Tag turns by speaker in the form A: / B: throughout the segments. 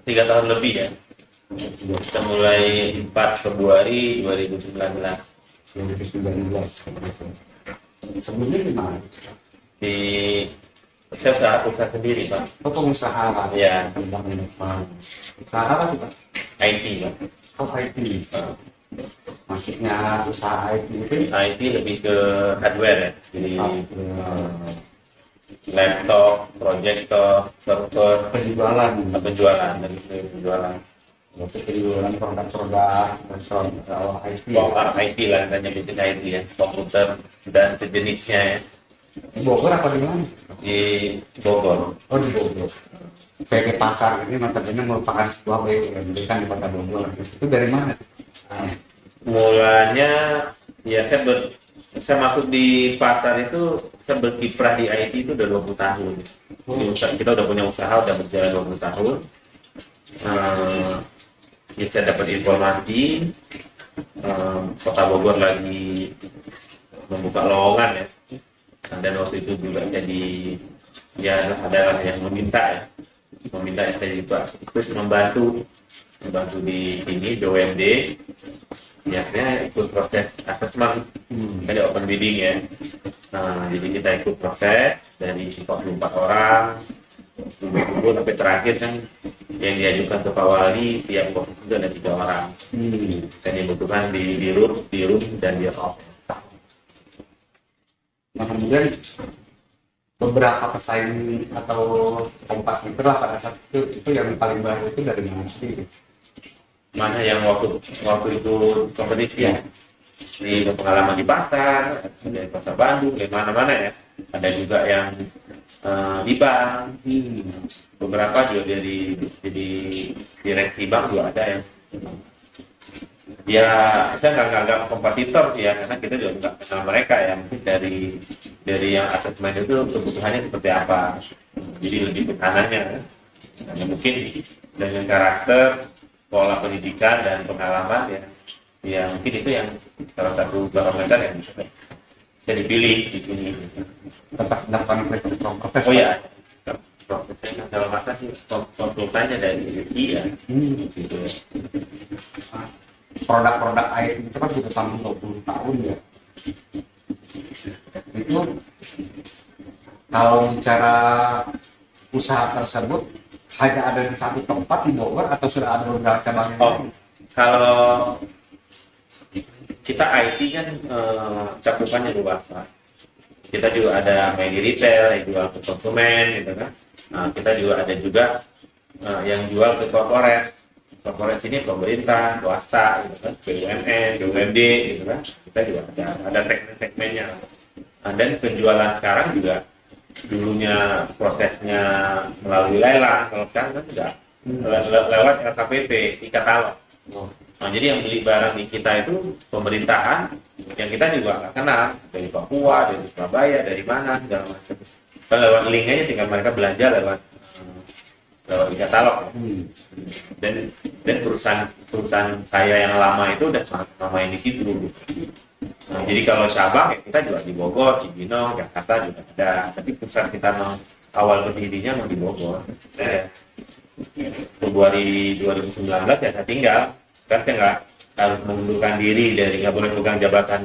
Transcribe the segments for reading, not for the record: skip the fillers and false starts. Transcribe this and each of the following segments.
A: 3 tahun lebih ya. Kita mulai 4 Februari 2019.
B: 2019. Sebelumnya di mana?
A: Di saya usaha sendiri Pak.
B: Oh, pengusaha.
A: Ya.
B: Usaha apa Pak?
A: IT Pak.
B: Oh, IT. Maksudnya usaha IT itu?
A: IT lebih ke hardware ya. Jadi laptop, proyektor, server,
B: Penjualan.
A: penjualan dari penjualan.
B: Untuk penjualan produk-produk IT.
A: IT lah, hanya bisnis IT ya, komputer dan sejenisnya ya.
B: Di Bogor apa di mana?
A: Di Bogor.
B: Oh, di Bogor. PT Pasar ini notabene merupakan sebuah BUMD kan di Kota Bogor. Itu dari mana?
A: Mulanya ya saya masuk di pasar itu, saya berkiprah di IT itu udah 20 tahun. Kita udah punya usaha, udah berjalan 20 tahun. Ya, saya dapat informasi Kota Bogor lagi membuka lowongan ya. Dan waktu itu juga jadi ya adalah yang meminta saya juga ikut membantu di sini BUMD. Ya, ikut proses asesmen dari open bidding ya. Jadi kita ikut proses dari 44 orang tunggu sampai terakhir kan yang diajukan ke Pak Wali tiap waktu itu ada 3 orang. Dan dibutuhkan di room dan di off.
B: Nah, kemudian beberapa pesaing atau tempat itu lah pada saat itu yang paling baru itu dari mana sih?
A: Mana yang waktu itu kompetisi ya? Di pengalaman di pasar, dari pasar Bandung, dari mana-mana ya. Ada juga yang di bank, beberapa juga dari direksi bank juga ada yang ya saya nggak anggap kompetitor ya, karena kita juga nggak kenal mereka ya. Mungkin dari yang asesmen itu kebutuhannya seperti apa, jadi lebih ke sananya. Nah, mungkin dengan karakter, pola pendidikan dan pengalaman ya mungkin itu yang salah satu barometer yang bisa dipilih di sini.
B: Tetap melakukan protes.
A: Oh ya, prosesnya dalam masa sih konsultannya dari ya, gitu ya.
B: Produk-produk IT itu kan sudah sampai 20 tahun ya. Itu kalau bicara usaha tersebut hanya ada di satu tempat di Bogor atau sudah ada beberapa cabang yang lain?
A: Kalau kita IT kan cakupannya luas Pak. Kita juga ada main di retail, yang jual ke konsumen gitu kan. Kita juga ada yang jual ke corporate. Corporate sini pemerintah, swasta, gitu kan, BUMN, BUMD, gitu kan. Kita juga ada segmen-segmennya. Dan penjualan sekarang juga dulunya prosesnya melalui lelang, kalau sekarang kan sudah lewat LKPP, e-katalog. Nah, jadi yang beli barang di kita itu pemerintahan yang kita juga nggak kenal, dari Papua, dari Surabaya, dari mana segala macam. Kan lewat link aja tinggal mereka belanja lewat e-katalog. Dan perusahaan saya yang lama itu udah lama yang di situ dulu. Nah, jadi kalau cabang ya kita juga di Bogor, Cibinong, Jakarta juga ada. Tapi pusat kita awal berdirinya mau di Bogor. Februari 2019 ya saya tinggal. Kan saya nggak harus mengundurkan diri dari, nggak boleh pegang jabatan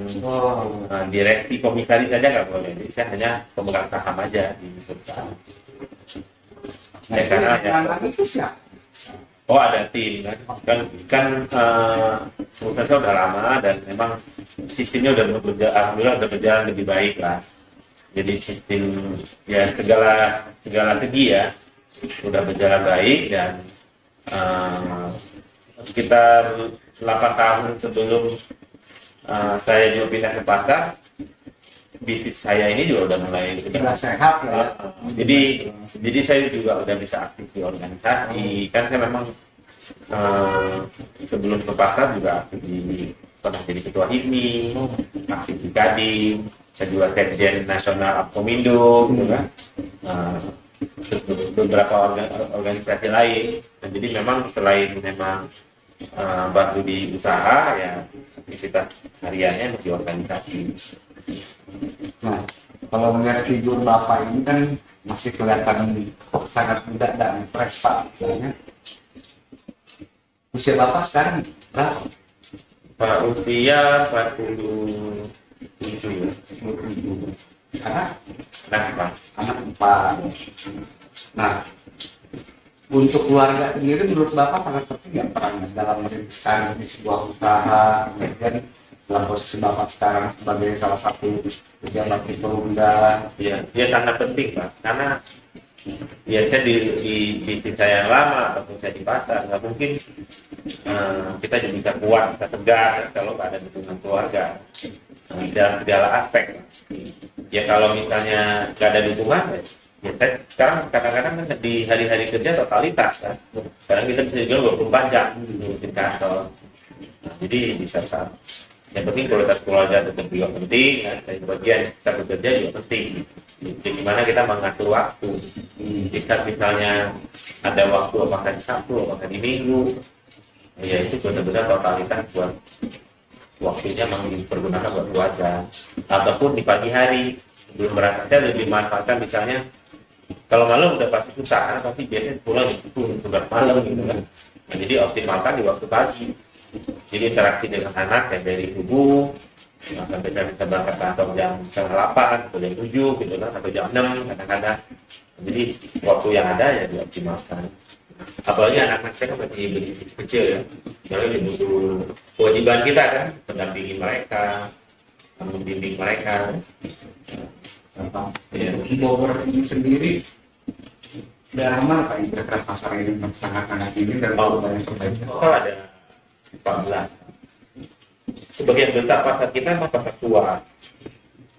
A: direksi, komisaris saja nggak boleh. Jadi saya hanya pemegang saham aja di perusahaan.
B: Nah, karena itu siapa?
A: Oh, ada tim kan perusahaan saya udah lama dan memang sistemnya udah alhamdulillah udah berjalan lebih baik lah. Jadi sistem ya segala segi ya udah berjalan baik. Dan sekitar 8 tahun sebelum saya juga pindah ke pasar, bisnis saya ini juga udah mulai
B: sehat ya.
A: Jadi saya juga udah bisa aktif di organisasi. Kan saya memang sebelum ke pasar juga aktif pernah jadi ketua HIPMI, aktif di Kadin, saya juga sekjen nasional Apkomindo, gitu kan. Beberapa organisasi lain. Dan jadi memang selain memang bantu di usaha ya, aktivitas hariannya di organisasi.
B: Nah, kalau melihat figur Bapak ini kan masih kelihatan sangat muda dan fresh Pak, misalnya. Usia Bapak sekarang berapa?
A: Pak usia 47 ya.
B: Karena
A: Nah,
B: anak 4. Nah, untuk keluarga sendiri menurut Bapak sangat penting ya perannya dalam merintiskan sebuah usaha, kemudian dalam posisi Bapak sekarang sebagai salah satu pejabat di Perumda.
A: ya, ya sangat penting Pak, karena ya saya di bisnis saya yang lama ataupun saya di pasar nggak mungkin kita juga bisa kuat, bisa tegak kalau nggak ada dukungan keluarga dalam segala aspek. Ya kalau misalnya nggak ada dukungan, ya saya sekarang kadang-kadang kan di hari-hari kerja totalitas kan. Sekarang kita bisa jual 24 jam di kantor. Nah, jadi bisa saat yang penting kualitas keluarga tetap juga penting, ya. Dan bagian kita bekerja juga penting. Jadi gimana kita mengatur waktu. Jika misalnya ada waktu apakah di Sabtu, apakah di Minggu, ya itu benar-benar totalitas buat waktunya memang dipergunakan buat keluarga. Ataupun di pagi hari belum berangkat, saya lebih manfaatkan misalnya kalau malam udah pasti susah, karena pasti biasanya pulang itu sudah malam gitu kan. Nah, jadi optimalkan di waktu pagi. Jadi interaksi dengan anak yang dari subuh sampai saya bisa berangkat kantor jam 8 atau jam 7 gitu kan, atau jam 6 kadang-kadang. Jadi waktu yang ada ya dioptimalkan. Apalagi anak-anak saya kan masih kecil ya, jadi butuh kewajiban kita kan, mendampingi mereka, membimbing mereka.
B: Ya, di Bogor ini sendiri daerah mana Pak yang kira-kira pasar ini sangat-sangat ini dan banyak perbaikan?
A: Oh, ada 14. Sebagian besar pasar kita memang pasar tua,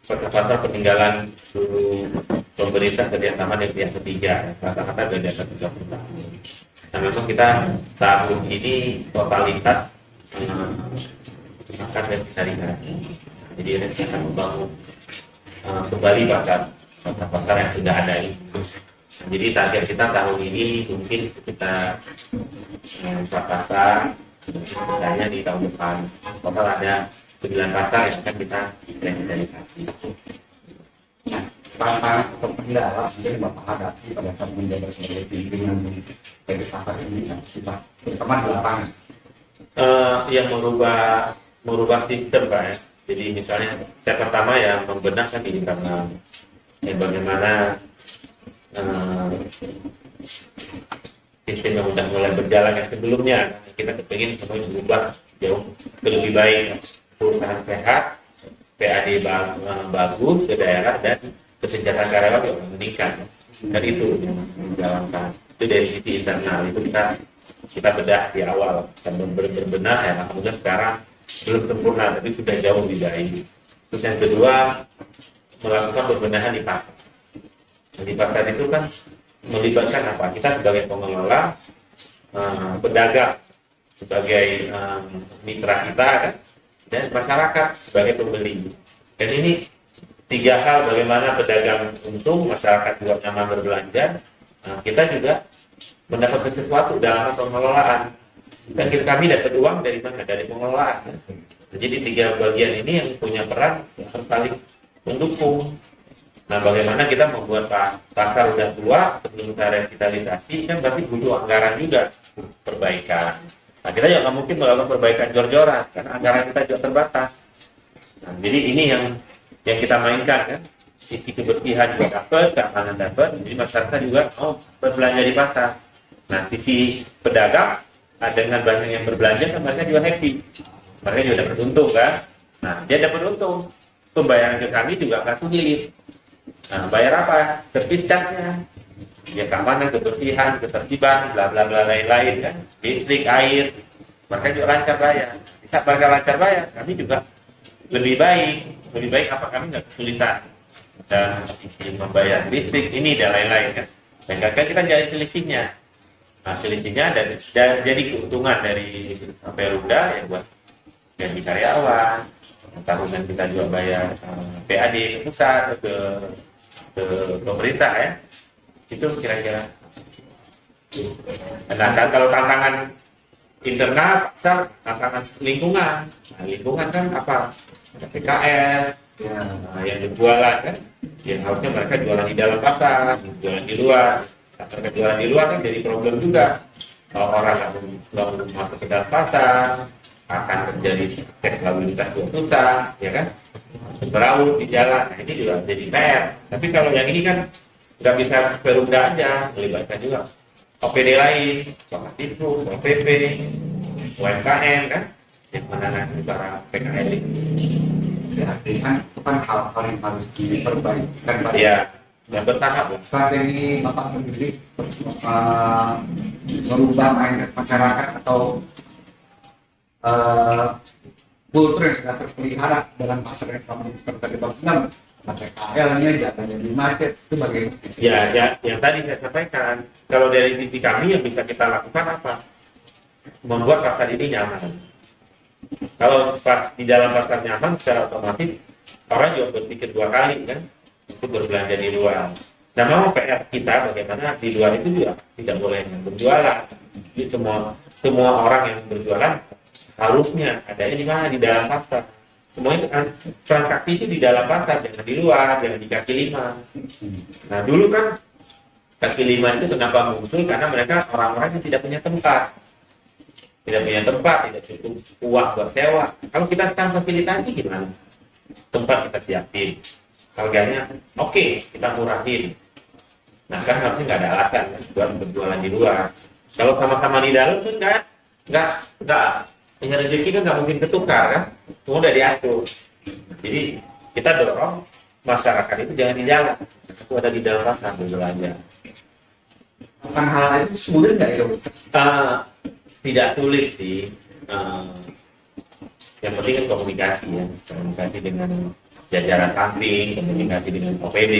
A: pasar peninggalan dulu pemerintah kerjasama dengan pihak ketiga, kata-kata dari atas 30 tahun. Nah memang kita tahun ini totalitas akan revitalisasi. Jadi kita akan membangun kembali pasar yang sudah ada ini. Jadi target kita tahun ini mungkin sekitar 4 pasar, sebenarnya di tahun depan total ada 9 pasar yang akan kita revitalisasi.
B: Tantangan atau kendala yang Bapak hadapi pada saat menjabat sebagai pimpinan dari pasar ini yang sudah terutama di lapangan.
A: Yang merubah sistem Pak ya. Jadi misalnya saya pertama yang membenahkan di internal, bagaimana sistem yang sudah mulai berjalan yang sebelumnya kita ingin semuanya berubah jauh ke lebih baik, perusahaan sehat, PAD bagus ke daerah dan kesejahteraan karyawan yang meningkat. Dan itu yang menjalankan itu dari sisi internal itu kita bedah di awal dan berbenah ya, alhamdulillah sekarang belum sempurna tapi sudah jauh lebih baik. Terus yang kedua melakukan perbenahan di pasar. Di pasar itu kan melibatkan apa? Kita sebagai pengelola, pedagang sebagai mitra kita kan, dan masyarakat sebagai pembeli. Dan ini 3 hal, bagaimana pedagang untung, masyarakat juga nyaman berbelanja, kita juga mendapatkan sesuatu dalam pengelolaan. Dan kami dapat uang dari mana? Dari pengelolaan. Jadi 3 bagian ini yang punya peran yang paling mendukung. Nah, bagaimana kita membuat pasar udah tua sebelum kita revitalisasi, kan berarti butuh anggaran juga perbaikan. Nah, kita juga nggak mungkin melakukan perbaikan jor-joran karena anggaran kita juga terbatas. Nah, jadi ini yang kita mainkan kan, sisi kebersihan juga dapat, keamanan dapat, jadi masyarakat juga berbelanja di pasar. Nah, sisi pedagang dengan banyak yang berbelanja kan mereka juga happy, mereka juga dapat untung kan. Nah, dia dapat untung, pembayaran ke kami juga nggak sulit. Nah, bayar apa? Servis charge-nya, ya keamanan, kebersihan, ketertiban, bla bla bla lain-lain kan, listrik, air, mereka juga lancar bayar. Bisa mereka lancar bayar, kami juga lebih baik apa kami nggak kesulitan dan membayar listrik ini dan lain-lain kan. Dan kadang kita jadi selisihnya. Nah, selisihnya dan jadi keuntungan dari Perumda ya buat gaji karyawan. Tahunan kita juga bayar PAD ke pusat ke pemerintah ya. Itu kira-kira. Nah, kalau tantangan internal, pasar, tantangan lingkungan. Nah, lingkungan kan apa? Ada PKL, yang jualan kan, yang harusnya mereka jualan di dalam pasar, jualan di luar. Mereka jualan di luar kan jadi problem juga. Kalau orang nggak mau masuk ke dalam pasar, akan terjadi cek lalu lintas yang susah, ya kan? Berlalu di jalan, nah ini juga jadi PR. Tapi kalau yang ini kan nggak bisa Perumda aja, melibatkan juga OPD lain, Kopastifus, OPP, UMKM kan, yang menangani barang PKL ini.
B: Ya, artinya itu kan hal-hal yang harus diperbaiki kan Pak.
A: Ya, yang bertahap lah.
B: Strategi Bapak sendiri merubah mindset masyarakat atau kultur yang sudah terpelihara dalam pasar ekonomi seperti Bapak bilang, PKL-nya jatahnya di market itu bagaimana?
A: Ya, yang tadi saya sampaikan, kalau dari sisi kami yang bisa kita lakukan apa? Membuat pasar ini nyaman. Kalau di dalam pasar nyaman, secara otomatis orang juga berpikir 2 kali kan untuk berbelanja di luar. Nah, memang PR kita bagaimana di luar itu juga tidak boleh berjualan. Jadi semua orang yang berjualan harusnya adanya di mana, di dalam pasar. Semua itu kan transaksi itu di dalam pasar, jangan di luar, jangan di kaki lima. Nah, dulu kan kaki lima itu kenapa muncul? Karena mereka orang-orang yang tidak punya tempat. Tidak punya tempat, tidak cukup uang buat sewa. Kalau kita sekarang fasilitasi gimana? Tempat kita siapin, harganya oke, kita murahin. Nah kan harusnya nggak ada alasan kan, buat berjualan di luar. Kalau sama-sama di dalam tuh nggak punya rezeki kan nggak mungkin ketukar kan, semua udah diatur. Jadi kita dorong masyarakat itu jangan di jalan, itu ada di dalam pasar berbelanja.
B: Bukan hal itu sulit nggak ya?
A: Tidak sulit sih. Yang penting kan komunikasi dengan jajaran samping, komunikasi dengan OPD,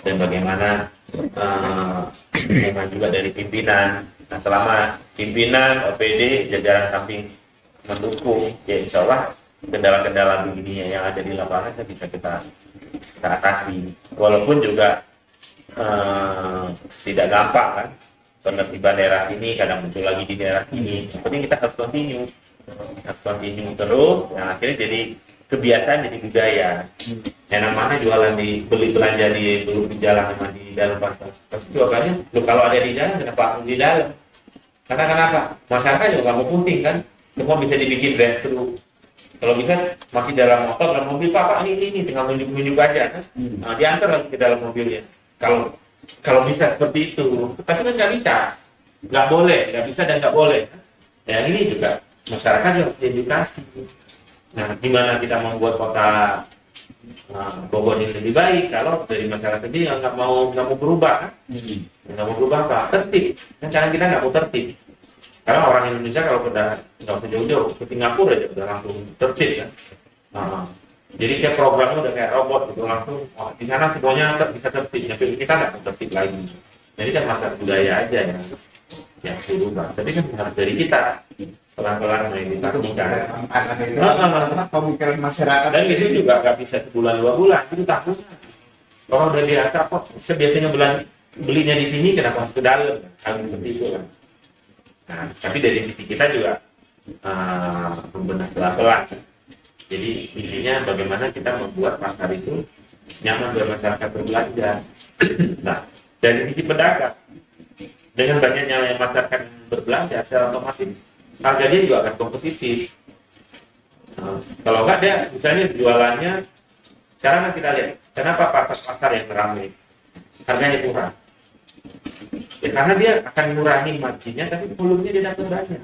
A: dan bagaimana juga dari pimpinan. Nah, selama pimpinan, OPD, jajaran samping mendukung, ya insya Allah kendala-kendala begini yang ada di lapangan kan bisa kita atasi. Walaupun juga tidak gampang kan. Penertiban daerah ini kadang muncul lagi di daerah ini. Yang penting kita harus continue terus. Nah, akhirnya jadi kebiasaan, jadi budaya. Yang namanya jualan beli belanja di jalan sama di dalam pasar. Tapi jualannya, kalau ada di jalan kenapa harus di dalam? Karena kenapa? Masyarakat juga nggak mau pusing kan. Semua bisa dibikin drive-thru. Kalau bisa masih dalam motor, dalam mobil, Pak ini tinggal menunjuk aja kan. Nah, diantar lagi ke dalam mobilnya. Kalau bisa seperti itu, tapi kan nggak bisa, nggak boleh, nggak bisa dan nggak boleh. Ya ini juga masyarakat harus diedukasi. Nah, gimana kita membuat kota Bogor ini lebih baik kalau dari masyarakat ini nggak mau berubah, kan? Nggak mau berubah apa? Tertib. Kan cara kita nggak mau tertib. Karena orang Indonesia kalau udah nggak usah jauh-jauh ke Singapura aja udah langsung tertib kan. Jadi kayak programnya udah kayak robot gitu, langsung di sana semuanya bisa tertib, tapi kita nggak tertib lagi. Jadi kan masalah budaya aja yang berubah. Tapi kan harus dari kita pelan-pelan kita
B: pemikiran masyarakat.
A: Dan itu juga nggak bisa sebulan 2 bulan, itu tahunan. Kalau udah biasa kok, biasanya belinya di sini kenapa ke dalam? Kan seperti itu kan. Nah, tapi dari sisi kita juga membenahi pelan-pelan. Jadi intinya bagaimana kita membuat pasar itu nyaman buat masyarakat berbelanja. Nah, dari sisi pedagang, dengan banyaknya masyarakat berbelanja, secara otomatis harganya juga akan kompetitif. Kalau nggak dia, misalnya jualannya, sekarang kita lihat, kenapa pasar-pasar yang ramai harganya kurang? Ya, karena dia akan mengurangi marginnya, tapi volumenya dia dapat banyak.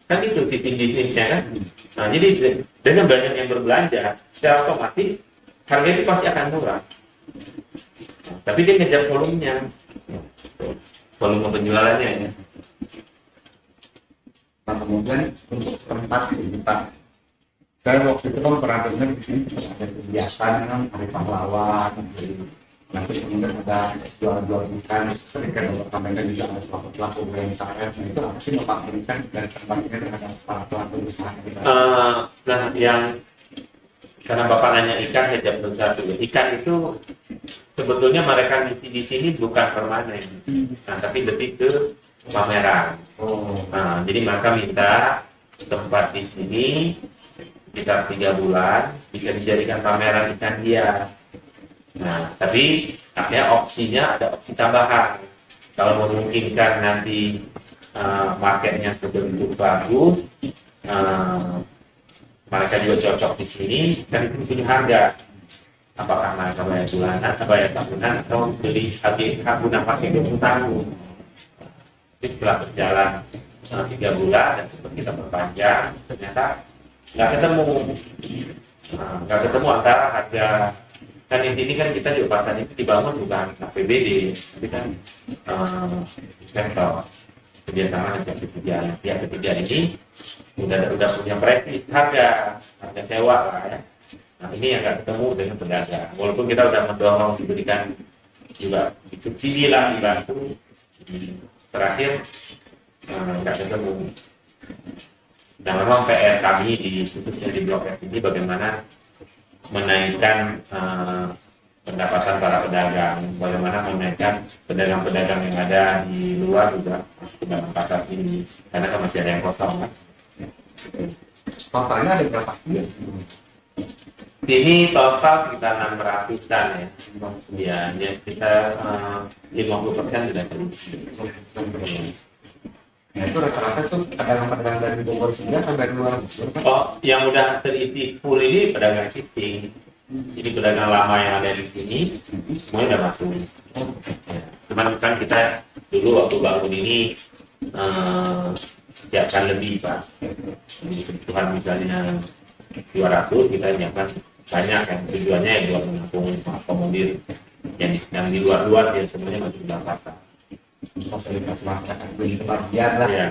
A: Kan itu bisnisnya kan. Nah, jadi dengan banyak yang berbelanja, secara otomatis harga itu pasti akan murah. Nah, tapi dia ngejar volumenya, volume penjualannya ya.
B: Nah, kemudian untuk tempat kehidupan, saya waktu itu kan pernah dengar di sini ada kebiasaan kan, hari pahlawan, nanti kemudian ada jual-jual ikan, ketika mereka juga ada pelaku UMKM. Nah, itu apa sih Bapak berikan dari tempatnya terhadap para pelaku usaha?
A: Nah, yang karena Bapak nanya ikan, saya jawab satu. Ikan itu sebetulnya mereka di sini bukan permanen, nah, tapi lebih ke pameran. Nah, jadi mereka minta tempat di sini sekitar 3 bulan bisa dijadikan pameran ikan dia. Nah, tapi akhirnya opsinya ada opsi tambahan. Kalau memungkinkan nanti marketnya terbentuk bagus, mereka juga cocok di sini, dan itu punya harga. Apakah mereka bayar bulanan, bayar tahunan, atau beli guna pakai 20 tahun. Jadi setelah berjalan 3 bulan dan sempat kita perpanjang, ternyata nggak ketemu antara harga. Kan ini kan kita di pasar itu dibangun bukan APBD, tapi kan sektor kerjasama dengan pihak ketiga ini udah punya prestis harga sewa lah ya. Nah ini yang nggak ketemu dengan pedagang. Walaupun kita udah mendorong diberikan juga subsidi lah, dibantu, terakhir nggak ketemu. Nah memang PR kami khususnya di Blok F ini bagaimana menaikkan pendapatan para pedagang, bagaimana menaikkan pedagang-pedagang yang ada di luar juga masuk ke dalam pasar ini, karena kan masih ada yang kosong kan.
B: Totalnya ada berapa sih?
A: Ini total sekitar 600-an ya. Ya sekitar 50% sudah terisi.
B: Nah itu rata-rata tuh pedagang-pedagang dari Bogor sini sampai luar.
A: Oh, yang udah terisi full ini pedagang existing. Jadi pedagang lama yang ada di sini semuanya udah masuk. Ya. Cuman kan kita dulu waktu bangun ini siapkan lebih Pak. Jadi kebutuhan misalnya 200, kita nyiapkan banyak kan, tujuannya yang buat mengakomodir yang di luar-luar ya semuanya masuk dalam pasar.
B: Fasilitas masyarakat begitu bagian lah.
A: Ya.